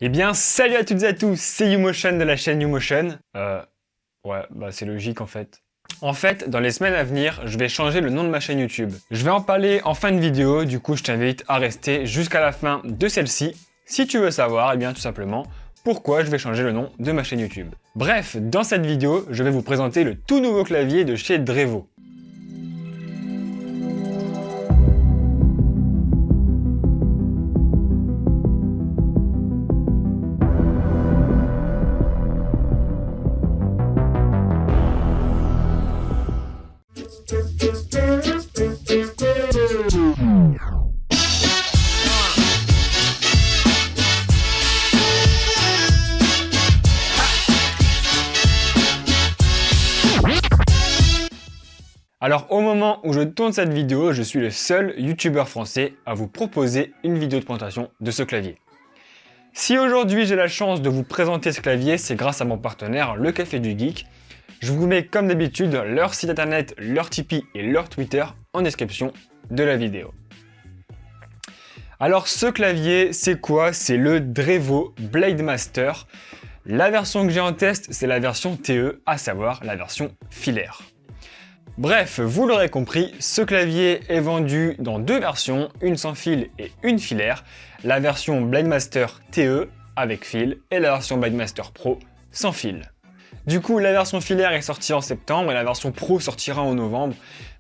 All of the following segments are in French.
Eh bien, salut à toutes et à tous, c'est YouMotion de la chaîne YouMotion. C'est logique en fait. En fait, dans les semaines à venir, je vais changer le nom de ma chaîne YouTube. Je vais en parler en fin de vidéo, du coup je t'invite à rester jusqu'à la fin de celle-ci, si tu veux savoir, eh bien tout simplement, pourquoi je vais changer le nom de ma chaîne YouTube. Bref, dans cette vidéo, je vais vous présenter le tout nouveau clavier de chez Drevo. Alors au moment où je tourne cette vidéo, je suis le seul youtubeur français à vous proposer une vidéo de présentation de ce clavier. Si aujourd'hui j'ai la chance de vous présenter ce clavier, c'est grâce à mon partenaire, le Café du Geek. Je vous mets comme d'habitude leur site internet, leur Tipeee et leur Twitter en description de la vidéo. Alors ce clavier, c'est quoi? C'est le Drevo Blademaster. La version que j'ai en test, c'est la version TE, à savoir la version filaire. Bref, vous l'aurez compris, ce clavier est vendu dans deux versions, une sans fil et une filaire. La version Blademaster TE avec fil et la version Blademaster Pro sans fil. Du coup, la version filaire est sortie en septembre et la version Pro sortira en novembre.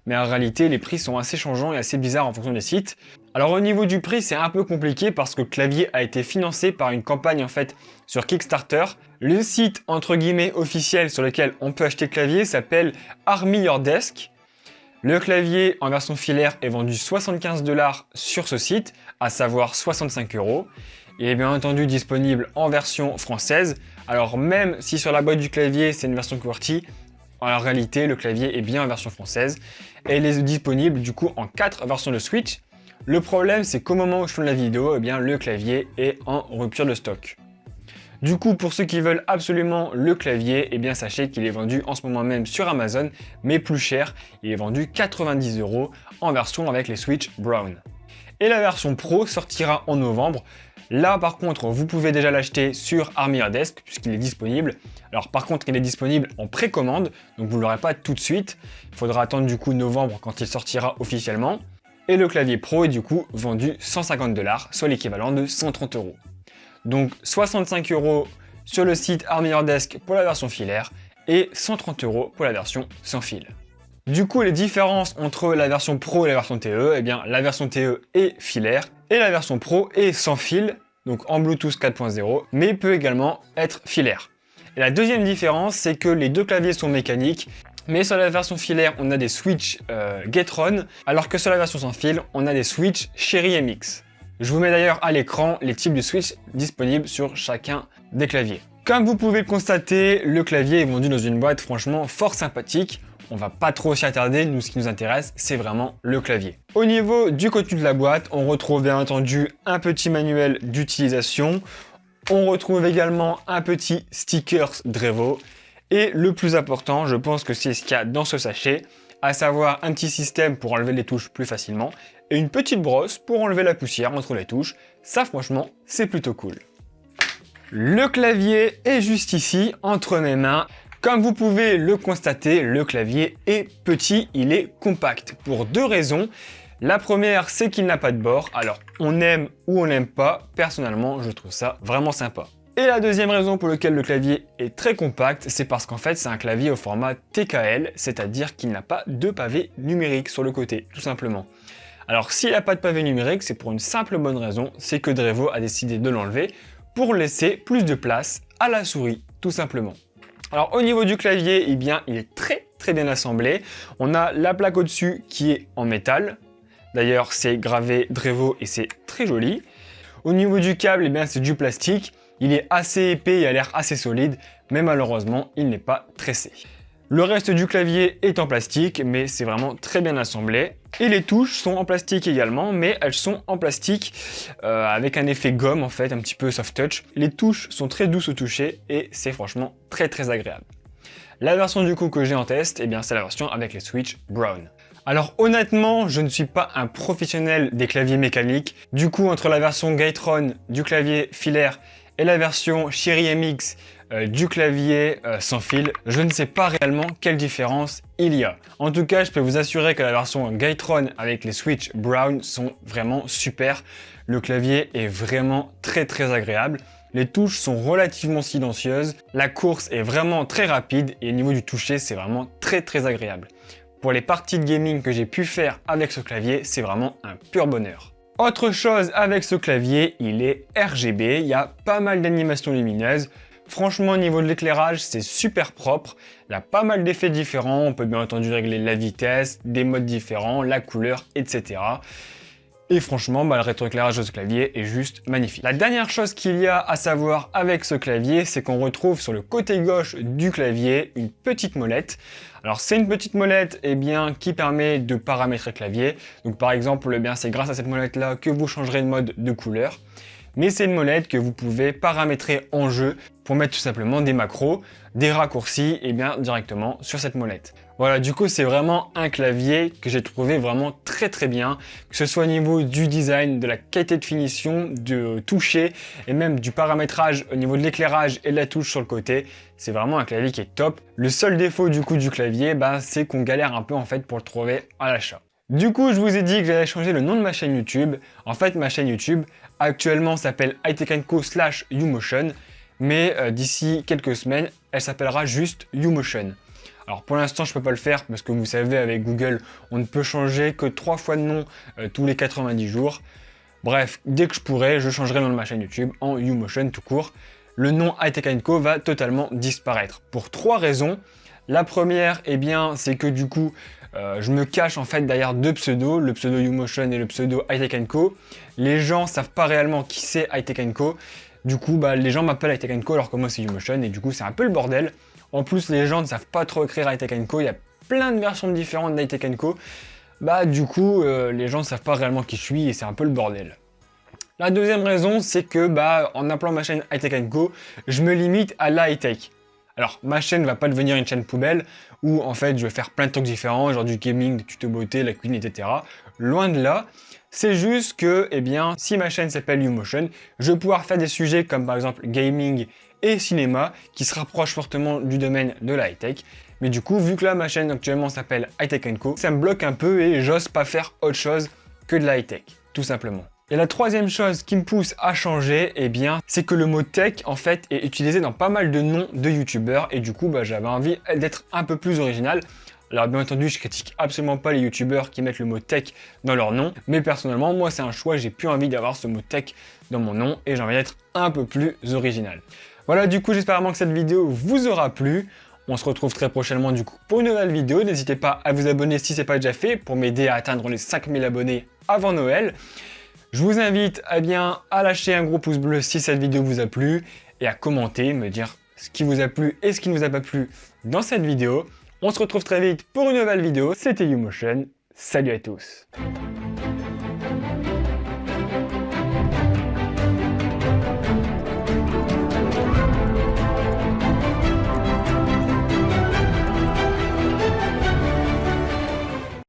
Mais en réalité, les prix sont assez changeants et assez bizarres en fonction des sites. Alors au niveau du prix, c'est un peu compliqué parce que le clavier a été financé par une campagne en fait sur Kickstarter. Le site entre guillemets officiel sur lequel on peut acheter le clavier s'appelle Army Your Desk. Le clavier en version filaire est vendu 75 $ sur ce site, à savoir 65 €. Il est bien entendu disponible en version française. Alors même si sur la boîte du clavier c'est une version QWERTY, en réalité le clavier est bien en version française et il est disponible du coup en 4 versions de Switch. Le problème c'est qu'au moment où je tourne la vidéo, eh bien, le clavier est en rupture de stock. Du coup, pour ceux qui veulent absolument le clavier, eh bien sachez qu'il est vendu en ce moment même sur Amazon, mais plus cher, il est vendu 90 € en version avec les Switch Brown. Et la version Pro sortira en novembre. Là par contre, vous pouvez déjà l'acheter sur Army Your Desk puisqu'il est disponible. Alors par contre, il est disponible en précommande, donc vous ne l'aurez pas tout de suite. Il faudra attendre du coup novembre quand il sortira officiellement. Et le clavier Pro est du coup vendu 150 $, soit l'équivalent de 130 €. Donc 65 € sur le site Army Your Desk pour la version filaire et 130 € pour la version sans fil. Du coup, les différences entre la version Pro et la version TE, eh bien la version TE est filaire et la version Pro est sans fil, donc en Bluetooth 4.0, mais peut également être filaire. Et la deuxième différence, c'est que les deux claviers sont mécaniques, mais sur la version filaire, on a des switches Getron, alors que sur la version sans fil, on a des switches Cherry MX. Je vous mets d'ailleurs à l'écran les types de switch disponibles sur chacun des claviers. Comme vous pouvez le constater, le clavier est vendu dans une boîte franchement fort sympathique. On va pas trop s'y attarder, nous ce qui nous intéresse, c'est vraiment le clavier. Au niveau du contenu de la boîte, on retrouve bien entendu un petit manuel d'utilisation. On retrouve également un petit sticker Drevo. Et le plus important, je pense que c'est ce qu'il y a dans ce sachet, à savoir un petit système pour enlever les touches plus facilement et une petite brosse pour enlever la poussière entre les touches. Ça franchement, c'est plutôt cool. Le clavier est juste ici, entre mes mains. Comme vous pouvez le constater, le clavier est petit, il est compact, pour deux raisons. La première, c'est qu'il n'a pas de bord, alors on aime ou on n'aime pas, personnellement je trouve ça vraiment sympa. Et la deuxième raison pour laquelle le clavier est très compact, c'est parce qu'en fait c'est un clavier au format TKL, c'est-à-dire qu'il n'a pas de pavé numérique sur le côté, tout simplement. Alors s'il n'y a pas de pavé numérique, c'est pour une simple bonne raison, c'est que Drevo a décidé de l'enlever pour laisser plus de place à la souris, tout simplement. Alors au niveau du clavier, eh bien, il est très bien assemblé. On a la plaque au-dessus qui est en métal. D'ailleurs, c'est gravé Drevo et c'est très joli. Au niveau du câble, eh bien, c'est du plastique. Il est assez épais et a l'air assez solide, mais malheureusement, il n'est pas tressé. Le reste du clavier est en plastique, mais c'est vraiment très bien assemblé. Et les touches sont en plastique également, mais elles sont en plastique avec un effet gomme en fait, un petit peu soft touch. Les touches sont très douces au toucher et c'est franchement très agréable. La version du coup que j'ai en test, eh bien c'est la version avec les switches Brown. Alors honnêtement, je ne suis pas un professionnel des claviers mécaniques. Du coup, entre la version Gateron du clavier filaire et la version Cherry MX du clavier sans fil, je ne sais pas réellement quelle différence il y a. En tout cas, je peux vous assurer que la version Gaitron avec les switches Brown sont vraiment super. Le clavier est vraiment très agréable. Les touches sont relativement silencieuses, la course est vraiment très rapide et au niveau du toucher, c'est vraiment très agréable. Pour les parties de gaming que j'ai pu faire avec ce clavier, c'est vraiment un pur bonheur. Autre chose avec ce clavier, il est RGB, il y a pas mal d'animations lumineuses. Franchement, au niveau de l'éclairage, c'est super propre. Il y a pas mal d'effets différents, on peut bien entendu régler la vitesse, des modes différents, la couleur, etc. Et franchement, le rétroéclairage de ce clavier est juste magnifique. La dernière chose qu'il y a à savoir avec ce clavier, c'est qu'on retrouve sur le côté gauche du clavier une petite molette. Alors c'est une petite molette qui permet de paramétrer le clavier. Donc par exemple, c'est grâce à cette molette là que vous changerez de mode de couleur. Mais c'est une molette que vous pouvez paramétrer en jeu pour mettre tout simplement des macros, des raccourcis directement sur cette molette. Voilà, du coup c'est vraiment un clavier que j'ai trouvé vraiment très bien, que ce soit au niveau du design, de la qualité de finition, du toucher et même du paramétrage au niveau de l'éclairage et de la touche sur le côté. C'est vraiment un clavier qui est top. Le seul défaut du clavier, c'est qu'on galère un peu en fait pour le trouver à l'achat. Du coup, je vous ai dit que j'allais changer le nom de ma chaîne YouTube. En fait, ma chaîne YouTube actuellement s'appelle hightech&co/umotion, mais d'ici quelques semaines, elle s'appellera juste umotion. Alors pour l'instant, je peux pas le faire parce que vous savez, avec Google, on ne peut changer que 3 fois de nom tous les 90 jours. Bref, dès que je pourrai, je changerai le nom de ma chaîne YouTube en umotion tout court. Le nom hightech&co va totalement disparaître pour 3 raisons. La première, c'est que du coup, je me cache en fait derrière 2 pseudos, le pseudo umotion et le pseudo hightech&co. Les gens savent pas réellement qui c'est hightech&co. Du coup, les gens m'appellent hightech&co alors que moi c'est umotion et du coup c'est un peu le bordel. En plus, les gens ne savent pas trop écrire hightech&co, il y a plein de versions différentes d'hightech&co. Du coup, les gens ne savent pas réellement qui je suis et c'est un peu le bordel. La deuxième raison, c'est que en appelant ma chaîne hightech&co, je me limite à la high-tech. Alors, ma chaîne ne va pas devenir une chaîne poubelle où en fait je vais faire plein de trucs différents, genre du gaming, des tutos beauté, la cuisine, etc. Loin de là. C'est juste que, si ma chaîne s'appelle umotion, je vais pouvoir faire des sujets comme par exemple gaming et cinéma qui se rapprochent fortement du domaine de la high-tech. Mais du coup, vu que là ma chaîne actuellement s'appelle hightech&co, ça me bloque un peu et j'ose pas faire autre chose que de la high-tech, tout simplement. Et la troisième chose qui me pousse à changer, c'est que le mot tech en fait est utilisé dans pas mal de noms de youtubeurs et du coup j'avais envie d'être un peu plus original. Alors bien entendu, je critique absolument pas les youtubeurs qui mettent le mot tech dans leur nom, mais personnellement, moi c'est un choix, j'ai plus envie d'avoir ce mot tech dans mon nom et j'ai envie d'être un peu plus original. Voilà, du coup, j'espère vraiment que cette vidéo vous aura plu. On se retrouve très prochainement du coup pour une nouvelle vidéo. N'hésitez pas à vous abonner si ce n'est pas déjà fait pour m'aider à atteindre les 5000 abonnés avant Noël. Je vous invite à lâcher un gros pouce bleu si cette vidéo vous a plu et à commenter, me dire ce qui vous a plu et ce qui ne vous a pas plu dans cette vidéo. On se retrouve très vite pour une nouvelle vidéo. C'était umotion. Salut à tous.